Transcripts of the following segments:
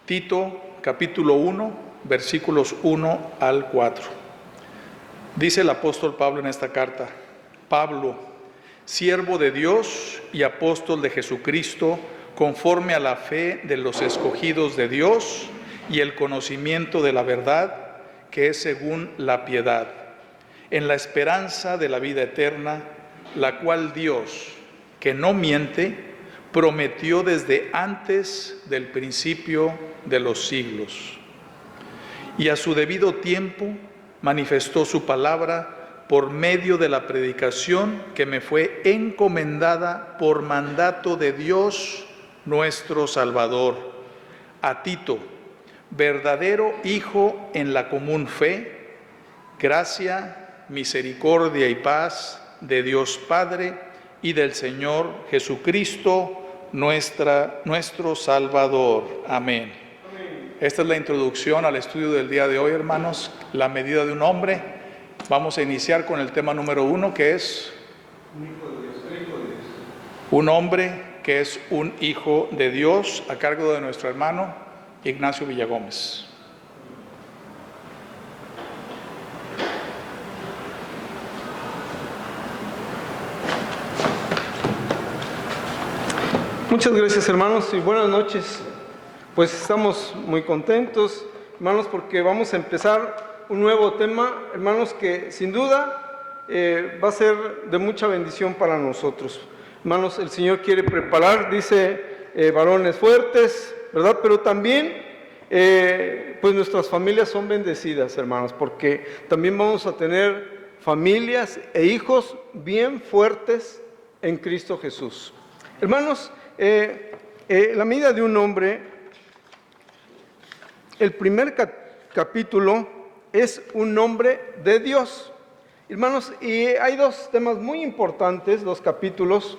Tito, capítulo 1, versículos 1 al 4. Dice el apóstol Pablo en esta carta: Pablo, siervo de Dios y apóstol de Jesucristo, conforme a la fe de los escogidos de Dios y el conocimiento de la verdad, que es según la piedad, en la esperanza de la vida eterna, la cual Dios, que no miente, prometió desde antes del principio de los siglos. Y a su debido tiempo manifestó su palabra por medio de la predicación que me fue encomendada por mandato de Dios nuestro Salvador, a Tito, verdadero hijo en la común fe, gracia, misericordia y paz de Dios Padre y del Señor Jesucristo, nuestro Salvador. Amén. Esta es la introducción al estudio del día de hoy, hermanos, la medida de un hombre. Vamos a iniciar con el tema número 1, que es un hombre que es un hijo de Dios, a cargo de nuestro hermano Ignacio Villagómez. Muchas gracias, hermanos, y buenas noches. Pues estamos muy contentos, hermanos, porque vamos a empezar un nuevo tema, hermanos, que sin duda va a ser de mucha bendición para nosotros. Hermanos, el Señor quiere preparar, dice, varones fuertes, ¿verdad? Pero también, pues nuestras familias son bendecidas, hermanos, porque también vamos a tener familias e hijos bien fuertes en Cristo Jesús. Hermanos, la medida de un hombre, el primer capítulo es un hombre de Dios. Hermanos, y hay dos temas muy importantes, dos capítulos.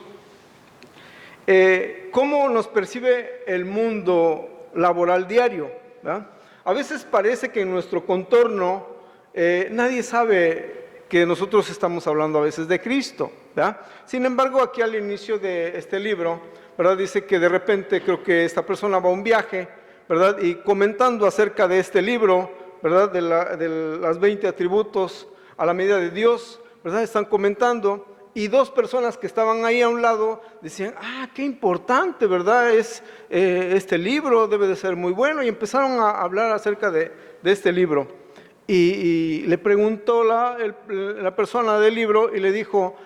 ¿Cómo nos percibe el mundo laboral diario? ¿Verdad? A veces parece que en nuestro contorno nadie sabe que nosotros estamos hablando a veces de Cristo, ¿verdad? Sin embargo, aquí al inicio de este libro, ¿verdad?, dice que de repente creo que esta persona va a un viaje, ¿verdad?, y comentando acerca de este libro, ¿verdad?, de las 20 atributos a la medida de Dios, ¿verdad?, están comentando, y dos personas que estaban ahí a un lado decían: qué importante, ¿verdad?, es este libro, debe de ser muy bueno, y empezaron a hablar acerca de este libro. Y le preguntó la persona del libro y le dijo: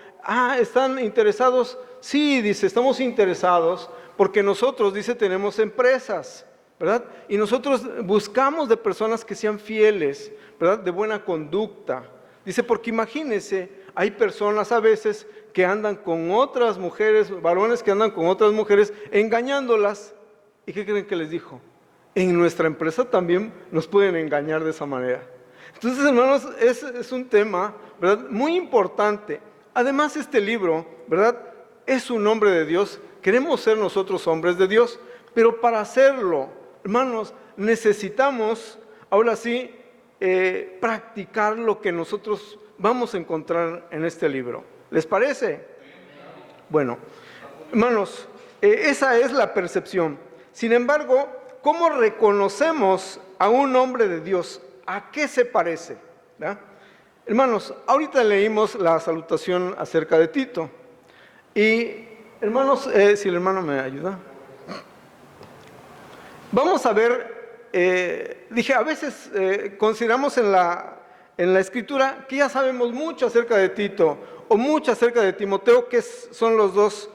¿están interesados? Sí, dice, estamos interesados porque nosotros, dice, tenemos empresas, ¿verdad? Y nosotros buscamos de personas que sean fieles, ¿verdad?, de buena conducta. Dice, porque imagínense, hay personas a veces que andan con otras mujeres, varones que andan con otras mujeres, engañándolas. ¿Y qué creen que les dijo? En nuestra empresa también nos pueden engañar de esa manera. Entonces, hermanos, es un tema, ¿verdad?, muy importante. Además, este libro, ¿verdad?, es un hombre de Dios. Queremos ser nosotros hombres de Dios, pero para hacerlo, hermanos, necesitamos, ahora sí, practicar lo que nosotros vamos a encontrar en este libro. ¿Les parece? Bueno, hermanos, esa es la percepción. Sin embargo, ¿cómo reconocemos a un hombre de Dios? ¿A qué se parece? ¿Verdad? Hermanos, ahorita leímos la salutación acerca de Tito. Y, hermanos, si el hermano me ayuda. Vamos a ver, dije, a veces consideramos en la Escritura que ya sabemos mucho acerca de Tito, o mucho acerca de Timoteo, que son los dos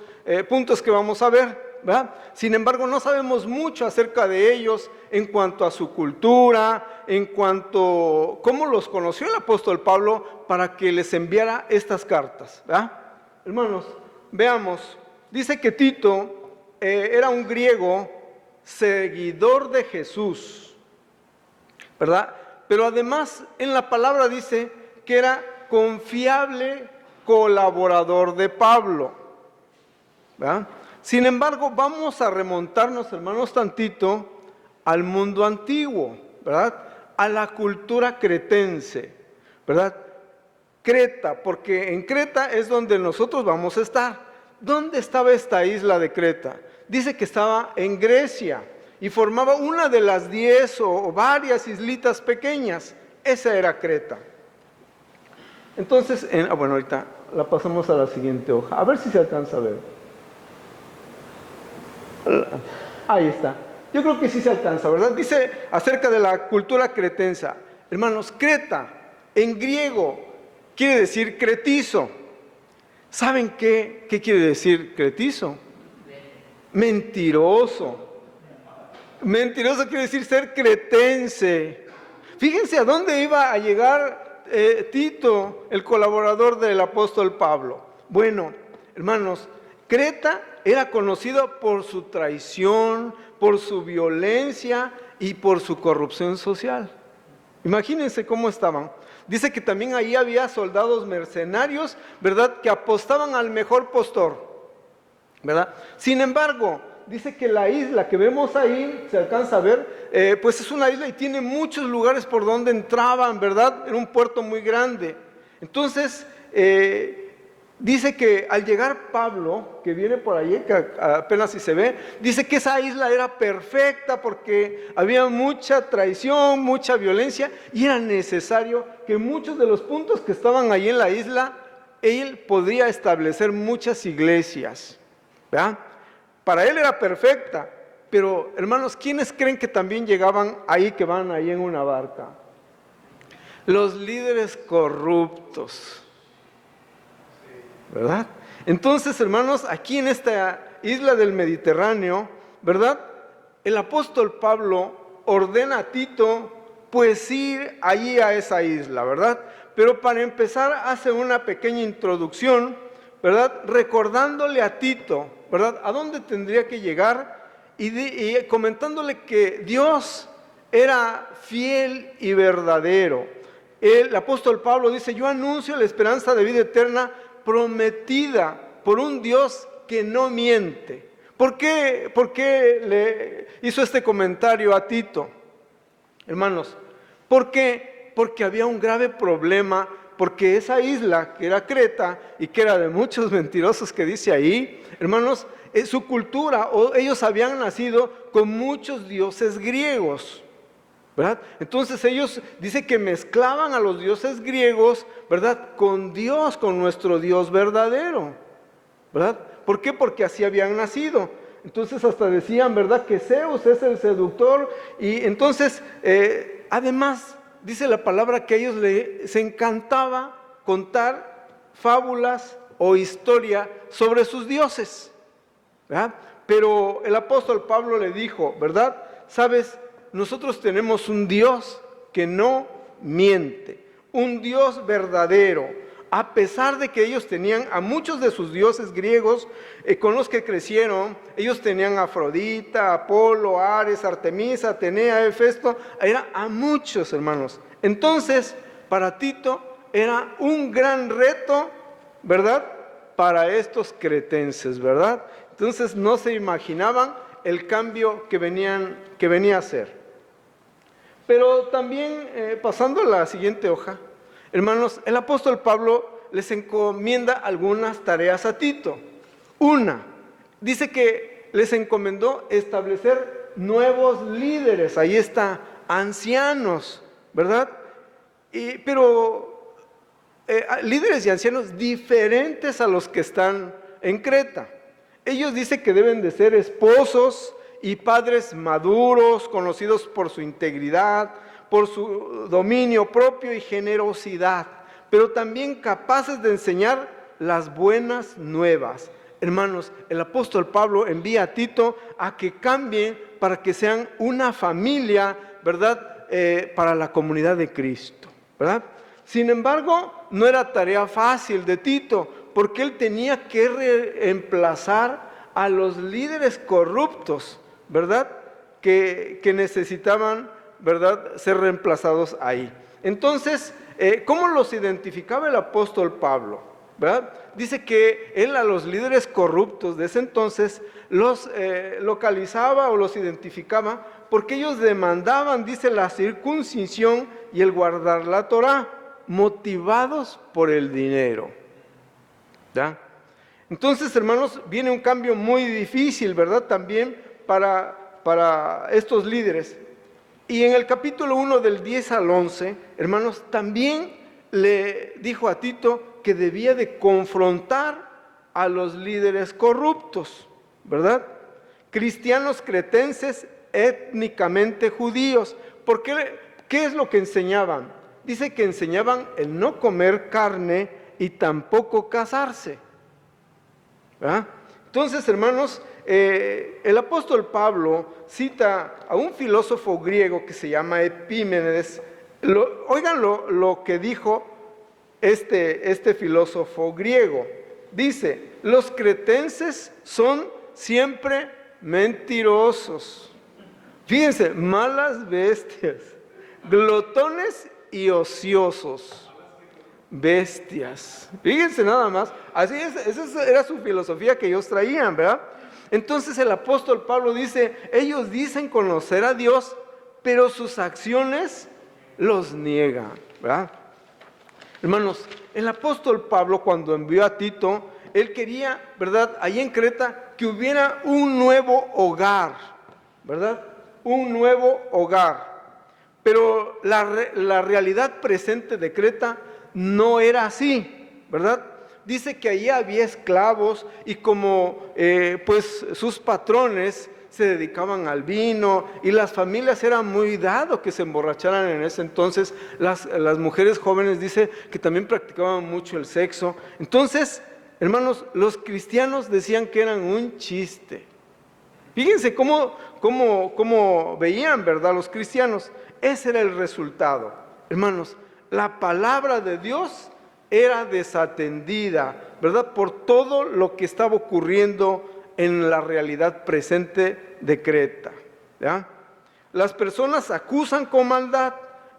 puntos que vamos a ver, ¿verdad? Sin embargo, no sabemos mucho acerca de ellos en cuanto a su cultura, en cuanto a cómo los conoció el apóstol Pablo para que les enviara estas cartas, ¿verdad? Hermanos, veamos, dice que Tito era un griego seguidor de Jesús, ¿verdad? Pero además en la palabra dice que era confiable colaborador de Pablo, ¿verdad? Sin embargo, vamos a remontarnos, hermanos, tantito al mundo antiguo, ¿verdad?, a la cultura cretense, ¿verdad? Creta, porque en Creta es donde nosotros vamos a estar. ¿Dónde estaba esta isla de Creta? Dice que estaba en Grecia. y formaba una de las 10 o varias islitas pequeñas. Esa era Creta. Entonces, bueno, ahorita la pasamos a la siguiente hoja, a ver si se alcanza a ver. Ahí está. Yo creo que sí se alcanza, ¿verdad? Dice acerca de la cultura cretensa. Hermanos, Creta, en griego, quiere decir cretizo. ¿Saben qué quiere decir cretizo? Mentiroso. Mentiroso quiere decir ser cretense. Fíjense a dónde iba a llegar Tito, el colaborador del apóstol Pablo. Bueno, hermanos, Creta era conocido por su traición, por su violencia y por su corrupción social. Imagínense cómo estaban. Dice que también ahí había soldados mercenarios, ¿verdad?, que apostaban al mejor postor, ¿verdad? Sin embargo, dice que la isla que vemos ahí, se alcanza a ver, pues es una isla y tiene muchos lugares por donde entraban, ¿verdad? Era un puerto muy grande. Entonces, dice que al llegar Pablo, que viene por allí, que apenas si se ve, dice que esa isla era perfecta porque había mucha traición, mucha violencia, y era necesario que muchos de los puntos que estaban ahí en la isla, él podría establecer muchas iglesias, ¿verdad? Para él era perfecta, pero hermanos, ¿quiénes creen que también llegaban ahí, que van ahí en una barca? Los líderes corruptos, ¿verdad? Entonces, hermanos, aquí en esta isla del Mediterráneo, ¿verdad?, el apóstol Pablo ordena a Tito pues ir allí a esa isla, ¿verdad? Pero para empezar hace una pequeña introducción, ¿verdad?, recordándole a Tito, ¿verdad?, a dónde tendría que llegar y comentándole que Dios era fiel y verdadero. El apóstol Pablo dice: yo anuncio la esperanza de vida eterna prometida por un Dios que no miente. ¿Por qué le hizo este comentario a Tito? Hermanos, ¿por qué? Porque había un grave problema, porque esa isla que era Creta y que era de muchos mentirosos que dice ahí, hermanos, su cultura, o ellos habían nacido con muchos dioses griegos, ¿verdad? Entonces ellos dice que mezclaban a los dioses griegos, ¿verdad?, con Dios, con nuestro Dios verdadero, ¿verdad? ¿Por qué? Porque así habían nacido. Entonces hasta decían, ¿verdad?, que Zeus es el seductor. Y entonces, además, dice la palabra que a ellos les encantaba contar fábulas o historia sobre sus dioses, ¿verdad? Pero el apóstol Pablo le dijo, ¿verdad?, ¿sabes? Nosotros tenemos un Dios que no miente, un Dios verdadero. A pesar de que ellos tenían a muchos de sus dioses griegos con los que crecieron, ellos tenían a Afrodita, Apolo, Ares, Artemisa, Atenea, Hefesto, era a muchos, hermanos. Entonces, para Tito era un gran reto, ¿verdad?, para estos cretenses, ¿verdad? Entonces no se imaginaban el cambio que venía a ser. Pero también, pasando a la siguiente hoja, hermanos, el apóstol Pablo les encomienda algunas tareas a Tito. Una, dice que les encomendó establecer nuevos líderes, ahí está, ancianos, ¿verdad? Pero líderes y ancianos diferentes a los que están en Creta. Ellos dicen que deben de ser esposos y padres maduros, conocidos por su integridad, por su dominio propio y generosidad, pero también capaces de enseñar las buenas nuevas. Hermanos, el apóstol Pablo envía a Tito a que cambien para que sean una familia, ¿verdad?, para la comunidad de Cristo, ¿verdad? Sin embargo, no era tarea fácil de Tito, porque él tenía que reemplazar a los líderes corruptos, ¿verdad?, que necesitaban, ¿verdad?, ser reemplazados ahí. Entonces, ¿cómo los identificaba el apóstol Pablo? ¿Verdad? Dice que él a los líderes corruptos de ese entonces los localizaba o los identificaba porque ellos demandaban, dice, la circuncisión y el guardar la Torá, motivados por el dinero. ¿Ya? Entonces, hermanos, viene un cambio muy difícil, ¿verdad?, también para para estos líderes. Y en el capítulo 1 del 10 al 11, hermanos, también le dijo a Tito que debía de confrontar a los líderes corruptos, ¿verdad? Cristianos cretenses étnicamente judíos. ¿Por qué? ¿Qué es lo que enseñaban? Dice que enseñaban el no comer carne y tampoco casarse, ¿verdad? Entonces, hermanos, el apóstol Pablo cita a un filósofo griego que se llama Epímenes. Oigan lo que dijo este filósofo griego. Dice, los cretenses son siempre mentirosos. Fíjense, malas bestias, glotones y ociosos. Bestias. Fíjense nada más. Así es, esa era su filosofía que ellos traían, ¿verdad? Entonces el apóstol Pablo dice, ellos dicen conocer a Dios, pero sus acciones los niegan, ¿verdad? Hermanos, el apóstol Pablo cuando envió a Tito, él quería, ¿verdad?, ahí en Creta, que hubiera un nuevo hogar, ¿verdad? Un nuevo hogar. Pero la realidad presente de Creta no era así, ¿verdad? Dice que allí había esclavos y como pues sus patrones se dedicaban al vino y las familias eran muy dado que se emborracharan en ese entonces. Las mujeres jóvenes dice que también practicaban mucho el sexo. Entonces, hermanos, los cristianos decían que eran un chiste. Fíjense cómo veían, ¿verdad?, los cristianos. Ese era el resultado. Hermanos, la palabra de Dios era desatendida, ¿verdad?, por todo lo que estaba ocurriendo en la realidad presente de Creta, ¿ya? Las personas acusan con maldad.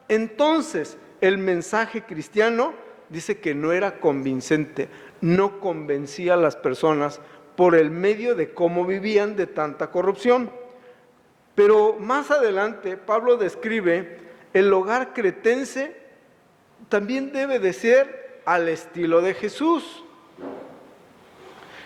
Entonces, el mensaje cristiano dice que no era convincente, no convencía a las personas por el medio de cómo vivían de tanta corrupción. Pero más adelante, Pablo describe el hogar cretense también debe de ser al estilo de Jesús.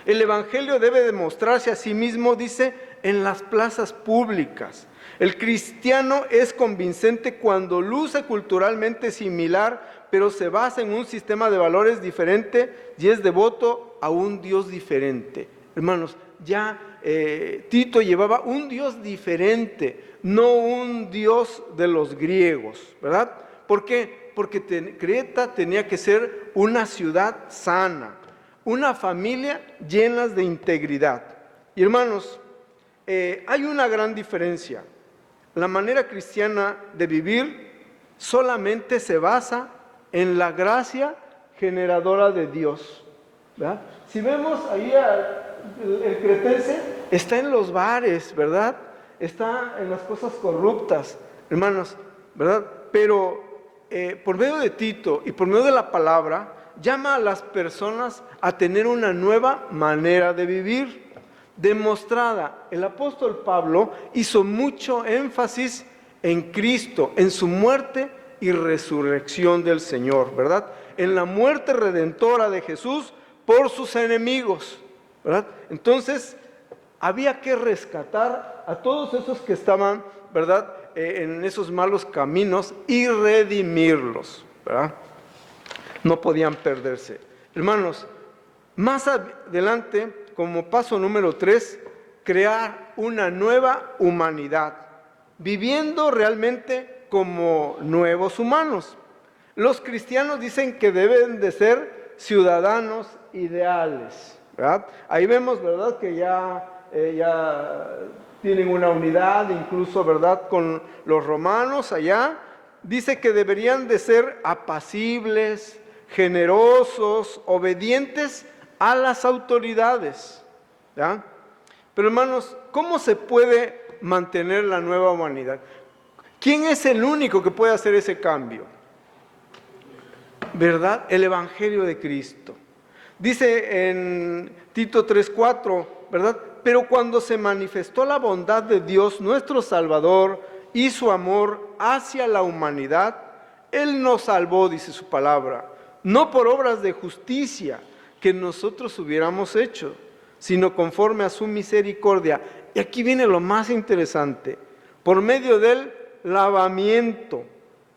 El evangelio debe demostrarse a sí mismo, dice, en las plazas públicas. El cristiano es convincente cuando luce culturalmente similar, pero se basa en un sistema de valores diferente y es devoto a un Dios diferente. Hermanos, ya Tito llevaba un Dios diferente, no un Dios de los griegos, ¿verdad? ¿Por qué? Porque Creta tenía que ser una ciudad sana, una familia llena de integridad. Y hermanos, hay una gran diferencia. La manera cristiana de vivir solamente se basa en la gracia generadora de Dios, ¿verdad? Si vemos ahí el cretense, está en los bares, ¿verdad? Está en las cosas corruptas, hermanos, ¿verdad? Pero por medio de Tito y por medio de la palabra, llama a las personas a tener una nueva manera de vivir, demostrada. El apóstol Pablo hizo mucho énfasis en Cristo, en su muerte y resurrección del Señor, ¿verdad? En la muerte redentora de Jesús por sus enemigos, ¿verdad? Entonces, había que rescatar a todos esos que estaban, ¿verdad?, en esos malos caminos y redimirlos, ¿verdad? No podían perderse. Hermanos, más adelante, como paso número 3, crear una nueva humanidad, viviendo realmente como nuevos humanos. Los cristianos dicen que deben de ser ciudadanos ideales, ¿verdad? Ahí vemos, ¿verdad?, que ya tienen una unidad, incluso, ¿verdad?, con los romanos allá. Dice que deberían de ser apacibles, generosos, obedientes a las autoridades, ¿ya? Pero hermanos, ¿cómo se puede mantener la nueva humanidad? ¿Quién es el único que puede hacer ese cambio? ¿Verdad? El Evangelio de Cristo. Dice en Tito 3:4, ¿verdad? Pero cuando se manifestó la bondad de Dios, nuestro Salvador, y su amor hacia la humanidad, Él nos salvó, dice su palabra, no por obras de justicia que nosotros hubiéramos hecho, sino conforme a su misericordia. Y aquí viene lo más interesante. Por medio del lavamiento,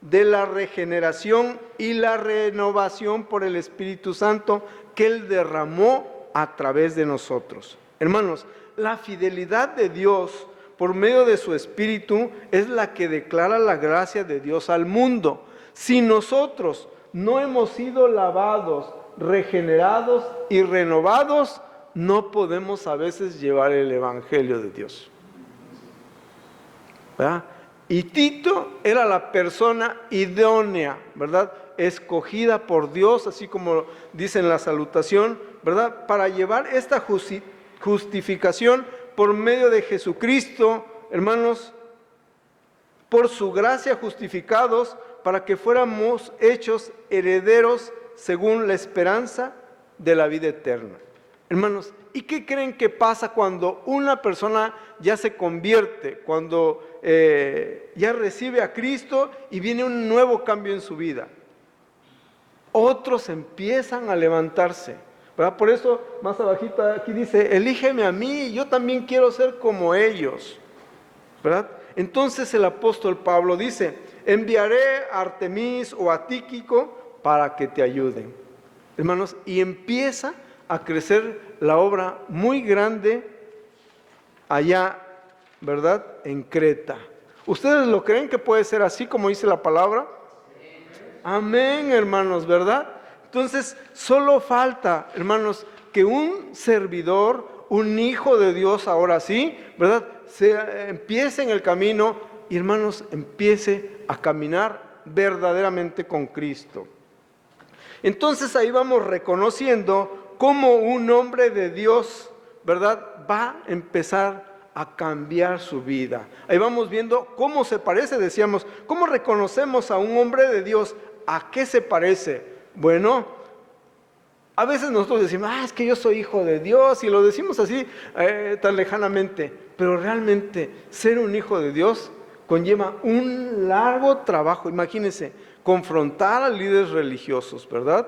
de la regeneración y la renovación por el Espíritu Santo que Él derramó a través de nosotros. Hermanos, la fidelidad de Dios por medio de su Espíritu es la que declara la gracia de Dios al mundo. Si nosotros no hemos sido lavados, regenerados y renovados, no podemos a veces llevar el Evangelio de Dios. ¿Verdad? Y Tito era la persona idónea, ¿verdad? Escogida por Dios, así como dice en la salutación, ¿verdad? Para llevar esta justificación por medio de Jesucristo, hermanos, por su gracia justificados, para que fuéramos hechos herederos según la esperanza de la vida eterna. Hermanos, ¿y qué creen que pasa cuando una persona ya se convierte, cuando ya recibe a Cristo y viene un nuevo cambio en su vida? Otros empiezan a levantarse, ¿verdad? Por eso, más abajito aquí dice, elígeme a mí, yo también quiero ser como ellos, ¿verdad? Entonces el apóstol Pablo dice, enviaré a Artemis o a Tíquico para que te ayuden. Hermanos, y empieza a crecer la obra muy grande allá, ¿verdad? En Creta. ¿Ustedes lo creen que puede ser así como dice la palabra? Amén, hermanos, ¿verdad? Entonces, solo falta, hermanos, que un servidor, un hijo de Dios ahora sí, ¿verdad? Se empiece en el camino y, hermanos, empiece a caminar verdaderamente con Cristo. Entonces ahí vamos reconociendo cómo un hombre de Dios, ¿verdad?, va a empezar a cambiar su vida. Ahí vamos viendo cómo se parece, decíamos, ¿cómo reconocemos a un hombre de Dios? ¿A qué se parece? Bueno, a veces nosotros decimos, es que yo soy hijo de Dios, y lo decimos así tan lejanamente, pero realmente ser un hijo de Dios conlleva un largo trabajo. Imagínense, confrontar a líderes religiosos, ¿verdad?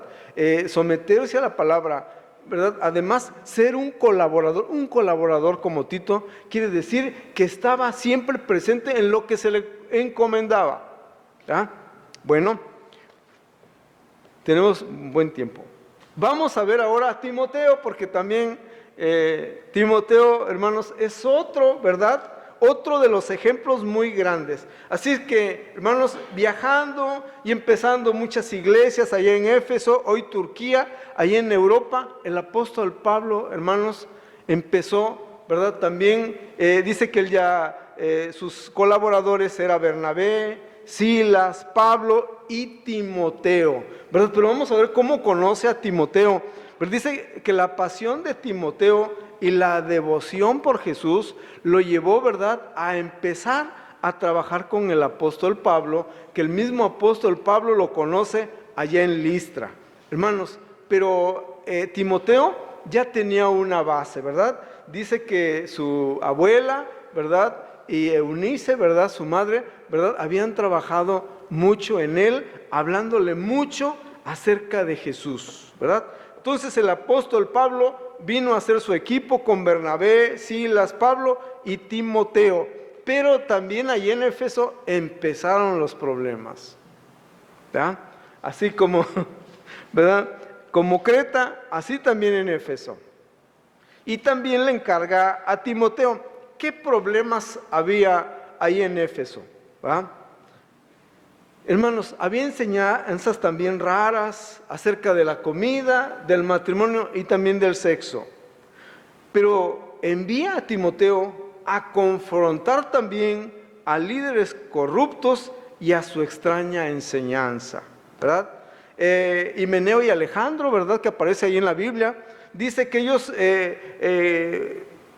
Someterse a la palabra, ¿verdad? Además, ser un colaborador como Tito, quiere decir que estaba siempre presente en lo que se le encomendaba. ¿Ya? Bueno, tenemos un buen tiempo. Vamos a ver ahora a Timoteo, porque también Timoteo, hermanos, es otro, ¿verdad?, otro de los ejemplos muy grandes. Así es que, hermanos, viajando y empezando muchas iglesias allá en Éfeso, hoy Turquía, allá en Europa, el apóstol Pablo, hermanos, empezó, ¿verdad? También dice que él ya, sus colaboradores eran Bernabé, Silas, Pablo y Timoteo, ¿verdad? Pero vamos a ver cómo conoce a Timoteo. Pero dice que la pasión de Timoteo y la devoción por Jesús lo llevó, ¿verdad?, a empezar a trabajar con el apóstol Pablo, que el mismo apóstol Pablo lo conoce allá en Listra. Hermanos, pero Timoteo ya tenía una base, ¿verdad? Dice que su abuela, ¿verdad?, y Eunice, ¿verdad?, su madre, ¿verdad?, habían trabajado mucho en él, hablándole mucho acerca de Jesús, ¿verdad? Entonces el apóstol Pablo vino a hacer su equipo con Bernabé, Silas, Pablo y Timoteo. Pero también allí en Éfeso empezaron los problemas, ¿verdad? Así como, ¿verdad?, como Creta, así también en Éfeso. Y también le encarga a Timoteo. ¿Qué problemas había ahí en Éfeso? ¿Verdad? Hermanos, había enseñanzas también raras acerca de la comida, del matrimonio y también del sexo. Pero envía a Timoteo a confrontar también a líderes corruptos y a su extraña enseñanza, ¿verdad? Himeneo y Alejandro, ¿verdad?, que aparece ahí en la Biblia, dice que ellos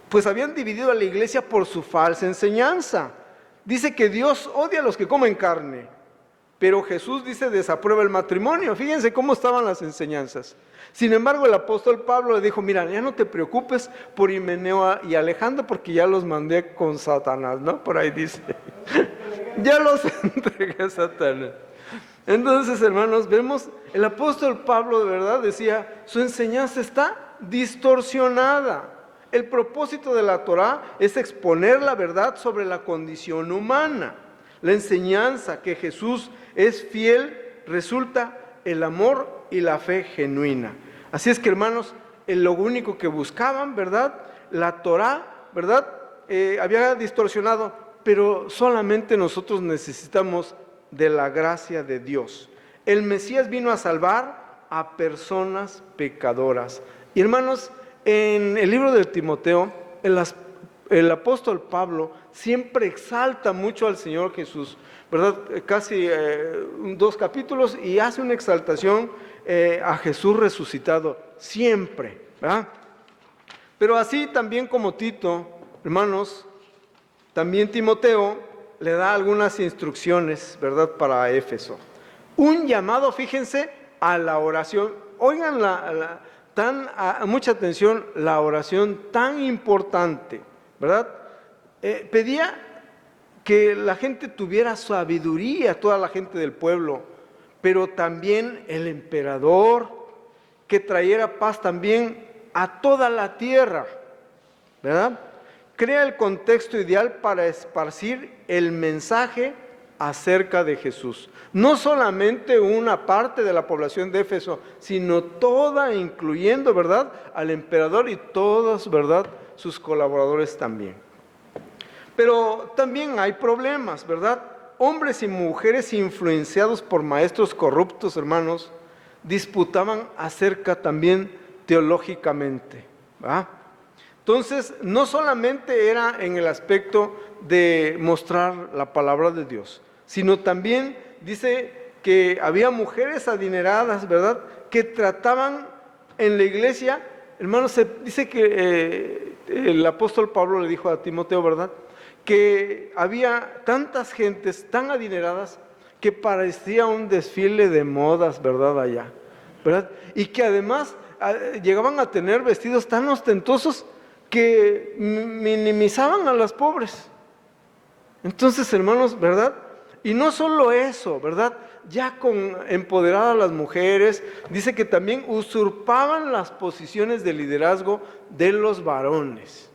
pues habían dividido a la iglesia por su falsa enseñanza. Dice que Dios odia a los que comen carne, pero Jesús, dice, desaprueba el matrimonio. Fíjense cómo estaban las enseñanzas. Sin embargo, el apóstol Pablo le dijo, mira, ya no te preocupes por Himeneo y Alejandro, porque ya los mandé con Satanás, ¿no? Por ahí dice. Ya los entregué a Satanás. Entonces, hermanos, vemos, el apóstol Pablo, de verdad, decía, su enseñanza está distorsionada. el propósito de la Torá es exponer la verdad sobre la condición humana. La enseñanza que Jesús es fiel resulta el amor y la fe genuina. Así es que, hermanos, lo único que buscaban, ¿verdad? La Torá, ¿verdad? Había distorsionado, pero solamente nosotros necesitamos de la gracia de Dios. El Mesías vino a salvar a personas pecadoras. Y hermanos, en el libro de Timoteo, el apóstol Pablo siempre exalta mucho al Señor Jesús, ¿verdad? Casi 2 capítulos y hace una exaltación a Jesús resucitado, siempre, ¿verdad? Pero así también como Tito, hermanos, también Timoteo le da algunas instrucciones, ¿verdad? Para Éfeso. Un llamado, fíjense, a la oración. Oigan mucha atención, la oración tan importante, ¿verdad? Pedía que la gente tuviera sabiduría, toda la gente del pueblo, pero también el emperador, que trayera paz también a toda la tierra, ¿verdad? Crea el contexto ideal para esparcir el mensaje acerca de Jesús. No solamente una parte de la población de Éfeso, sino toda, incluyendo, ¿verdad?, al emperador y todos, ¿verdad?, sus colaboradores también. Pero también hay problemas, ¿verdad? Hombres y mujeres influenciados por maestros corruptos, hermanos, disputaban acerca también teológicamente, ¿verdad? Entonces, no solamente era en el aspecto de mostrar la palabra de Dios, sino también dice que había mujeres adineradas, ¿verdad?, que trataban en la iglesia, hermanos, dice que el apóstol Pablo le dijo a Timoteo, ¿verdad?, que había tantas gentes tan adineradas que parecía un desfile de modas, ¿verdad?, allá, ¿verdad? Y que además llegaban a tener vestidos tan ostentosos que minimizaban a las pobres. Entonces, hermanos, ¿verdad? Y no solo eso, ¿verdad? Ya con empoderadas las mujeres, dice que también usurpaban las posiciones de liderazgo de los varones.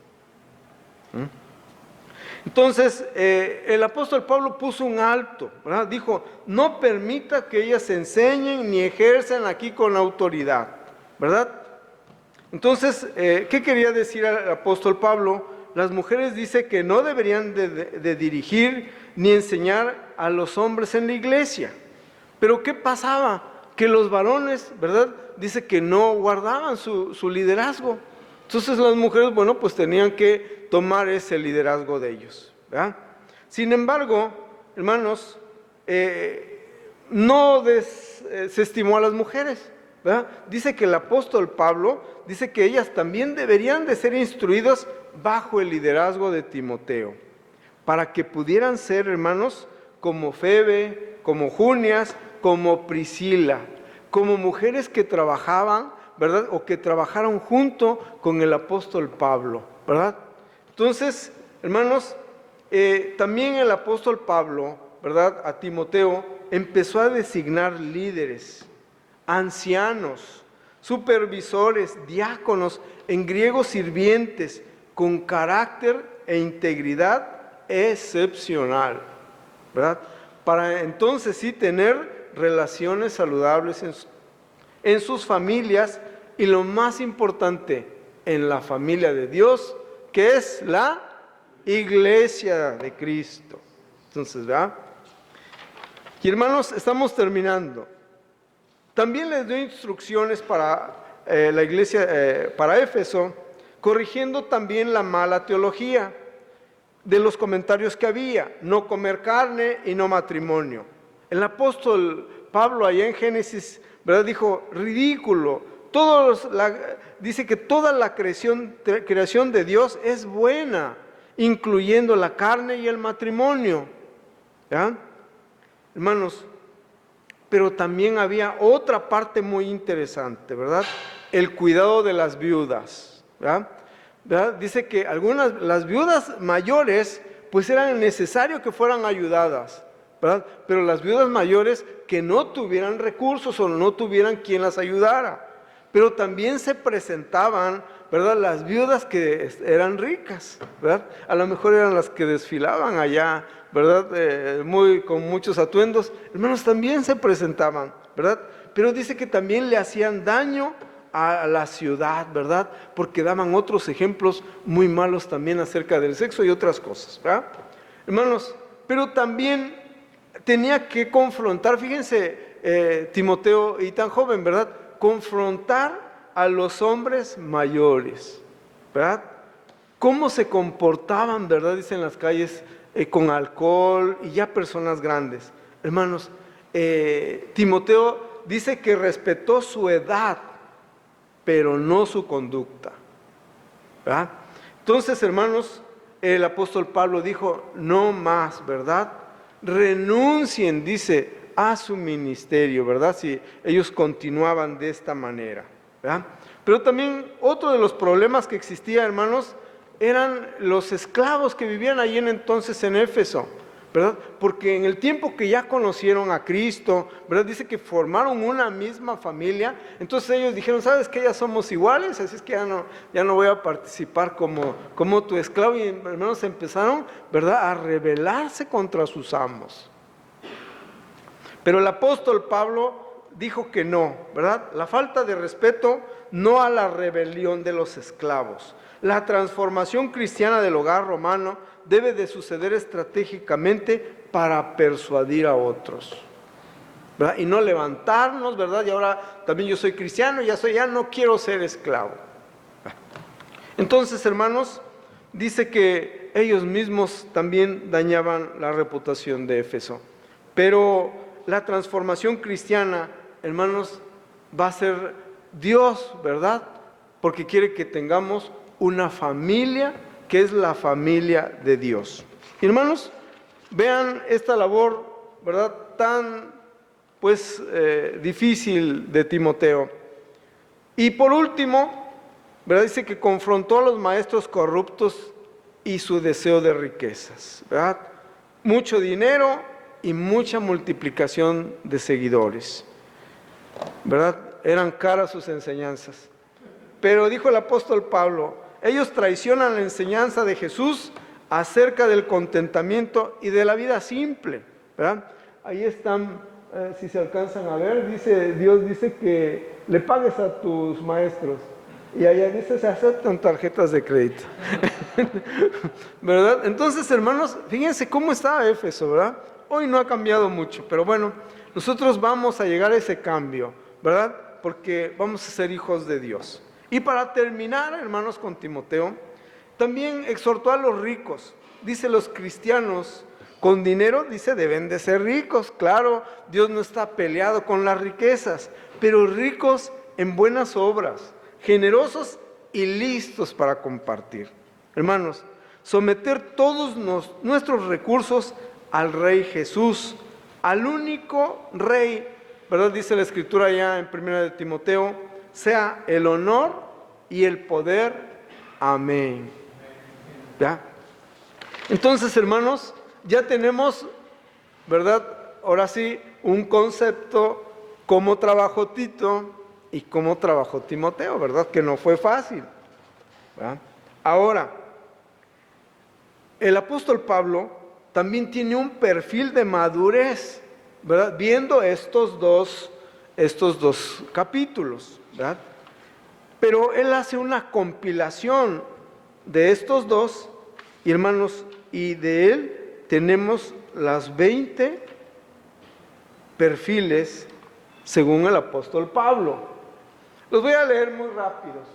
Entonces, el apóstol Pablo puso un alto, ¿verdad? Dijo, no permita que ellas enseñen ni ejerzan aquí con autoridad, ¿verdad? Entonces, ¿qué quería decir el apóstol Pablo? Las mujeres dice que no deberían de dirigir ni enseñar a los hombres en la iglesia. Pero ¿qué pasaba? Que los varones, ¿verdad?, dice que no guardaban su liderazgo. Entonces las mujeres, bueno, pues tenían que tomar ese liderazgo de ellos, ¿verdad? Sin embargo, hermanos, no desestimó a las mujeres, ¿verdad? Dice que el apóstol Pablo dice que ellas también deberían de ser instruidas bajo el liderazgo de Timoteo, para que pudieran ser, hermanos, como Febe, como Junias, como Priscila, como mujeres que trabajaban, ¿verdad?, o que trabajaron junto con el apóstol Pablo, ¿verdad? Entonces, hermanos, también el apóstol Pablo, ¿verdad?, a Timoteo empezó a designar líderes, ancianos, supervisores, diáconos, en griego sirvientes, con carácter e integridad excepcional, ¿verdad? Para entonces sí tener relaciones saludables en sus familias y lo más importante, en la familia de Dios, que es la iglesia de Cristo. Entonces, ¿verdad? Y hermanos, estamos terminando. También les doy instrucciones para la iglesia, para Éfeso, corrigiendo también la mala teología de los comentarios que había, no comer carne y no matrimonio. El apóstol Pablo allá en Génesis, ¿verdad?, dijo, ridículo, dice que toda la creación de Dios es buena, incluyendo la carne y el matrimonio, ¿ya? Hermanos, pero también había otra parte muy interesante, ¿verdad? El cuidado de las viudas, ¿verdad? Dice que las viudas mayores, pues eran necesario que fueran ayudadas, ¿verdad? Pero las viudas mayores que no tuvieran recursos o no tuvieran quien las ayudara. Pero también se presentaban, ¿verdad? Las viudas que eran ricas, ¿verdad? A lo mejor eran las que desfilaban allá, ¿verdad? Con muchos atuendos. Hermanos, también se presentaban, ¿verdad? Pero dice que también le hacían daño a la ciudad, ¿verdad? Porque daban otros ejemplos muy malos también acerca del sexo y otras cosas, ¿verdad? Hermanos, pero también tenía que confrontar, fíjense, Timoteo y tan joven, ¿verdad? Confrontar a los hombres mayores, ¿verdad? Cómo se comportaban, ¿verdad? Dicen las calles con alcohol y ya personas grandes. Hermanos, Timoteo dice que respetó su edad, pero no su conducta, ¿verdad? Entonces, hermanos, el apóstol Pablo dijo, no más, ¿verdad? Renuncien, dice, a su ministerio, ¿verdad? Si ellos continuaban de esta manera, ¿verdad? Pero también otro de los problemas que existía, hermanos, eran los esclavos que vivían allí entonces en Éfeso, ¿verdad? Porque en el tiempo que ya conocieron a Cristo, ¿verdad? Dice que formaron una misma familia, entonces ellos dijeron, ¿sabes qué? Ya somos iguales, así es que ya no voy a participar como tu esclavo, y hermanos empezaron, ¿verdad? A rebelarse contra sus amos. Pero el apóstol Pablo dijo que no, ¿verdad? La falta de respeto no a la rebelión de los esclavos. La transformación cristiana del hogar romano debe de suceder estratégicamente para persuadir a otros, ¿verdad? Y no levantarnos, ¿verdad? Y ahora también yo soy cristiano, ya no quiero ser esclavo. Entonces, hermanos, dice que ellos mismos también dañaban la reputación de Éfeso. Pero la transformación cristiana, hermanos, va a ser Dios, ¿verdad? Porque quiere que tengamos una familia que es la familia de Dios. Y hermanos, vean esta labor, ¿verdad? Tan, pues, difícil de Timoteo. Y por último, ¿verdad? Dice que confrontó a los maestros corruptos y su deseo de riquezas, ¿verdad? Mucho dinero y mucha multiplicación de seguidores, ¿verdad? Eran caras sus enseñanzas. Pero dijo el apóstol Pablo, ellos traicionan la enseñanza de Jesús acerca del contentamiento y de la vida simple, ¿verdad? Ahí están, si se alcanzan a ver, Dios dice que le pagues a tus maestros. Y allá dice, se aceptan tarjetas de crédito. ¿Verdad? Entonces, hermanos, fíjense cómo está Éfeso, ¿verdad? Hoy no ha cambiado mucho, pero bueno, nosotros vamos a llegar a ese cambio, ¿verdad? Porque vamos a ser hijos de Dios. Y para terminar, hermanos, con Timoteo, también exhortó a los ricos. Dice, los cristianos con dinero, dice, deben de ser ricos. Claro, Dios no está peleado con las riquezas, pero ricos en buenas obras, generosos y listos para compartir. Hermanos, someter todos nuestros recursos al Rey Jesús, al único Rey, ¿verdad? Dice la Escritura ya en 1 de Timoteo, sea el honor y el poder. Amén. ¿Ya? Entonces, hermanos, ya tenemos, ¿verdad? Ahora sí, un concepto, cómo trabajó Tito y cómo trabajó Timoteo, ¿verdad? Que no fue fácil, ¿verdad? Ahora, el apóstol Pablo también tiene un perfil de madurez, ¿verdad? Viendo estos dos capítulos, ¿verdad? Pero él hace una compilación de estos dos, y hermanos, y de él tenemos las 20 perfiles según el apóstol Pablo. Los voy a leer muy rápidos.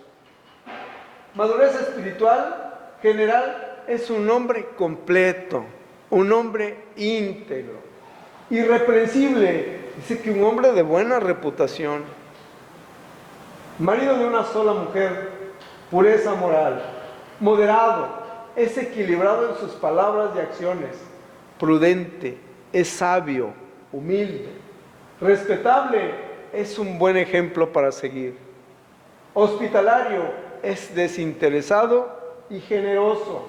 Madurez espiritual general es un hombre completo, un hombre íntegro, irreprensible, dice que un hombre de buena reputación, marido de una sola mujer, pureza moral, moderado, es equilibrado en sus palabras y acciones, prudente, es sabio, humilde, respetable, es un buen ejemplo para seguir, hospitalario, es desinteresado y generoso,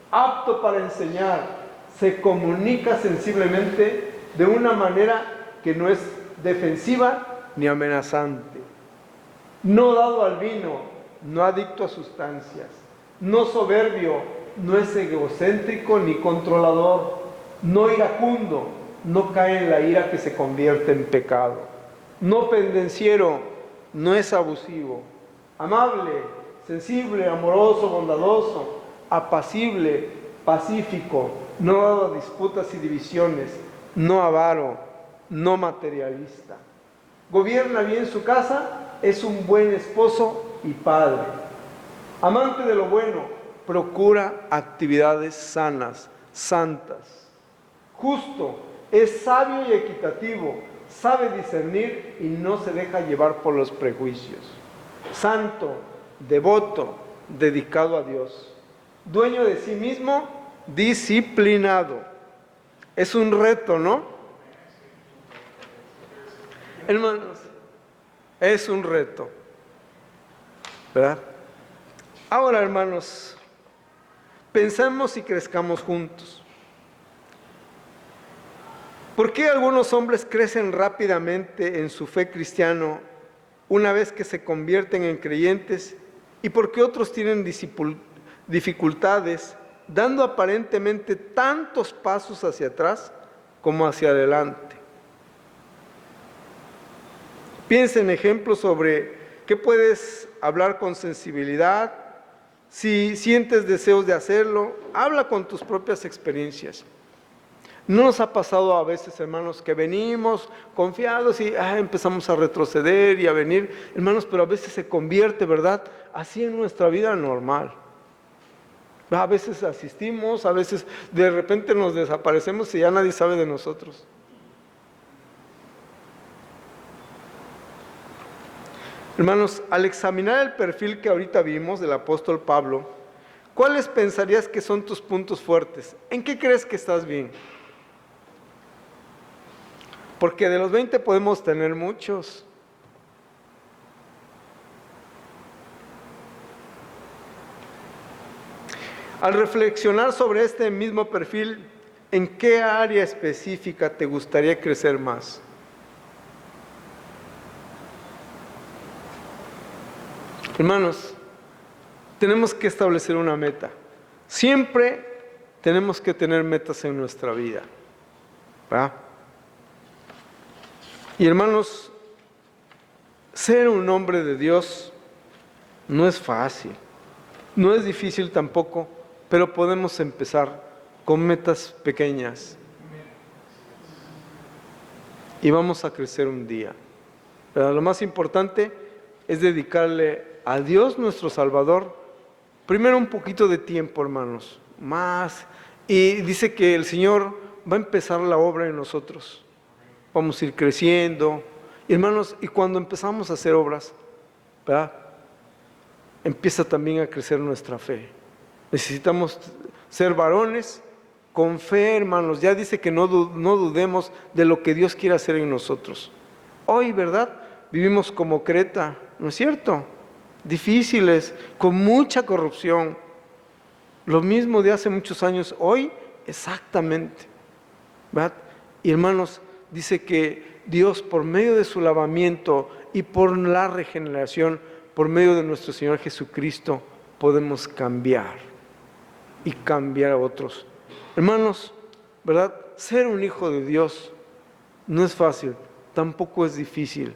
apto para enseñar, se comunica sensiblemente de una manera que no es defensiva ni amenazante, no dado al vino, no adicto a sustancias, no soberbio, no es egocéntrico ni controlador, no iracundo, no cae en la ira que se convierte en pecado, no pendenciero, no es abusivo, amable, sensible, amoroso, bondadoso, apacible, pacífico, no dado a disputas y divisiones, no avaro, no materialista. Gobierna bien su casa, es un buen esposo y padre. Amante de lo bueno, procura actividades sanas, santas. Justo, es sabio y equitativo, sabe discernir y no se deja llevar por los prejuicios. Santo, devoto, dedicado a Dios. Dueño de sí mismo, disciplinado. Es un reto, ¿no? Hermanos, es un reto, ¿verdad? Ahora, hermanos, pensemos y crezcamos juntos. ¿Por qué algunos hombres crecen rápidamente en su fe cristiana una vez que se convierten en creyentes y por qué otros tienen dificultades dando aparentemente tantos pasos hacia atrás como hacia adelante? Piensa en ejemplos sobre qué puedes hablar con sensibilidad. Si sientes deseos de hacerlo, habla con tus propias experiencias. ¿No nos ha pasado a veces, hermanos, que venimos confiados y empezamos a retroceder y a venir, hermanos, pero a veces se convierte, ¿verdad?, así en nuestra vida normal? A veces asistimos, a veces de repente nos desaparecemos y ya nadie sabe de nosotros. Hermanos, al examinar el perfil que ahorita vimos del apóstol Pablo, ¿cuáles pensarías que son tus puntos fuertes? ¿En qué crees que estás bien? Porque de los 20 podemos tener muchos. Al reflexionar sobre este mismo perfil, ¿en qué área específica te gustaría crecer más? Hermanos, tenemos que establecer una meta. Siempre tenemos que tener metas en nuestra vida, ¿verdad? Y hermanos, ser un hombre de Dios no es fácil, no es difícil tampoco, pero podemos empezar con metas pequeñas y vamos a crecer un día. Pero lo más importante es dedicarle a Dios nuestro Salvador primero un poquito de tiempo, hermanos, más. Y dice que el Señor va a empezar la obra en nosotros. Vamos a ir creciendo. Y hermanos, y cuando empezamos a hacer obras, ¿verdad?, empieza también a crecer nuestra fe. Necesitamos ser varones con fe, hermanos. Ya dice que no dudemos de lo que Dios quiere hacer en nosotros. Hoy, ¿verdad?, vivimos como Creta, ¿no es cierto? Difíciles, con mucha corrupción. Lo mismo de hace muchos años, hoy exactamente, ¿verdad? Y hermanos, dice que Dios, por medio de su lavamiento y por la regeneración, por medio de nuestro Señor Jesucristo, podemos cambiar y cambiar a otros. Hermanos, ¿verdad? Ser un hijo de Dios no es fácil, tampoco es difícil,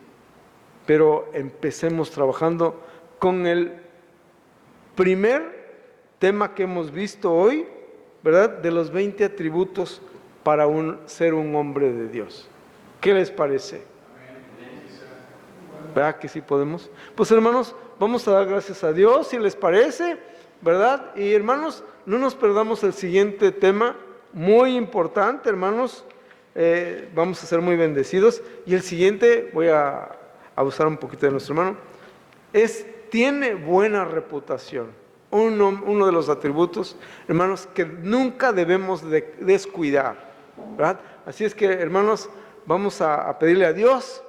pero empecemos trabajando con el primer tema que hemos visto hoy, ¿verdad?, de los 20 atributos para ser un hombre de Dios. ¿Qué les parece? ¿Verdad que sí podemos? Pues hermanos, vamos a dar gracias a Dios, si les parece, ¿verdad? Y hermanos, no nos perdamos el siguiente tema, muy importante, hermanos. Vamos a ser muy bendecidos. Y el siguiente, voy a abusar un poquito de nuestro hermano, tiene buena reputación. Uno de los atributos, hermanos, que nunca debemos descuidar, ¿verdad? Así es que, hermanos, vamos a pedirle a Dios,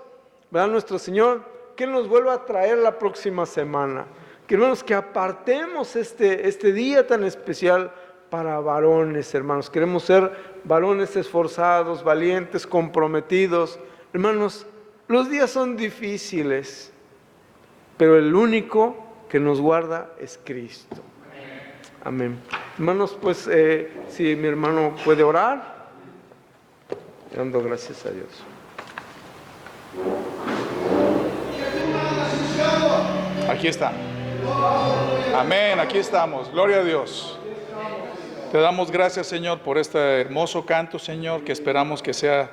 ¿verdad?, nuestro Señor, que nos vuelva a traer la próxima semana. Que, hermanos, que apartemos este día tan especial para varones, hermanos. Queremos ser varones esforzados, valientes, comprometidos. Hermanos, los días son difíciles, pero el único que nos guarda es Cristo. Amén. Hermanos, pues si mi hermano puede orar, dando gracias a Dios. Aquí está. Amén, aquí estamos. Gloria a Dios. Te damos gracias, Señor, por este hermoso canto, Señor, que esperamos que sea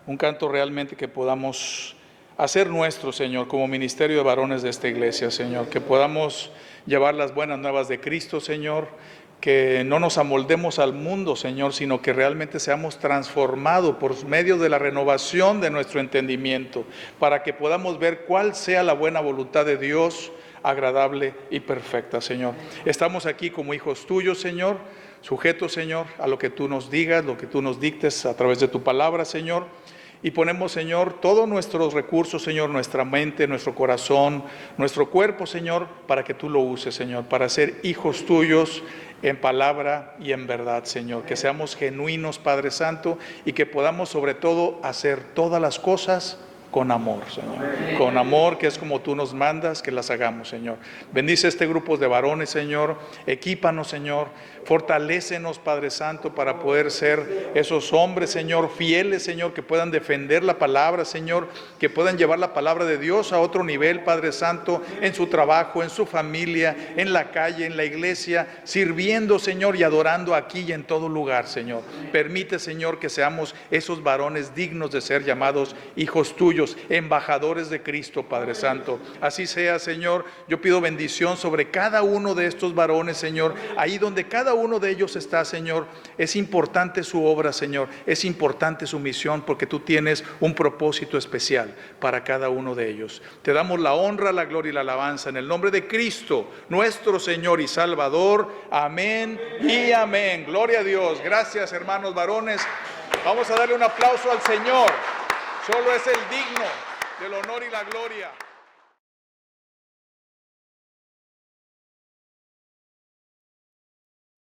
un canto realmente que podamos hacer nuestro, Señor, como ministerio de varones de esta iglesia, Señor, que podamos llevar las buenas nuevas de Cristo, Señor, que no nos amoldemos al mundo, Señor, sino que realmente seamos transformados por medio de la renovación de nuestro entendimiento, para que podamos ver cuál sea la buena voluntad de Dios, agradable y perfecta, Señor. Estamos aquí como hijos tuyos, Señor, sujetos, Señor, a lo que tú nos digas, lo que tú nos dictes a través de tu palabra, Señor. Y ponemos, Señor, todos nuestros recursos, Señor, nuestra mente, nuestro corazón, nuestro cuerpo, Señor, para que tú lo uses, Señor, para ser hijos tuyos en palabra y en verdad, Señor. Que seamos genuinos, Padre Santo, y que podamos, sobre todo, hacer todas las cosas con amor, Señor. Con amor, que es como tú nos mandas que las hagamos, Señor. Bendice este grupo de varones, Señor. Equípanos, Señor. Fortalécenos, Padre Santo, para poder ser esos hombres, Señor, fieles, Señor, que puedan defender la palabra, Señor, que puedan llevar la palabra de Dios a otro nivel, Padre Santo, en su trabajo, en su familia, en la calle, en la iglesia, sirviendo, Señor, y adorando aquí y en todo lugar, Señor. Permite, Señor, que seamos esos varones dignos de ser llamados hijos tuyos, embajadores de Cristo, Padre Santo. Así sea, Señor. Yo pido bendición sobre cada uno de estos varones, Señor, ahí donde cada uno de ellos está, Señor. Es importante su obra, Señor, es importante su misión, porque tú tienes un propósito especial para cada uno de ellos. Te damos la honra, la gloria y la alabanza en el nombre de Cristo, nuestro Señor y Salvador. Amén y amén. Gloria a Dios. Gracias, hermanos varones. Vamos a darle un aplauso al Señor. Solo es el digno del honor y la gloria.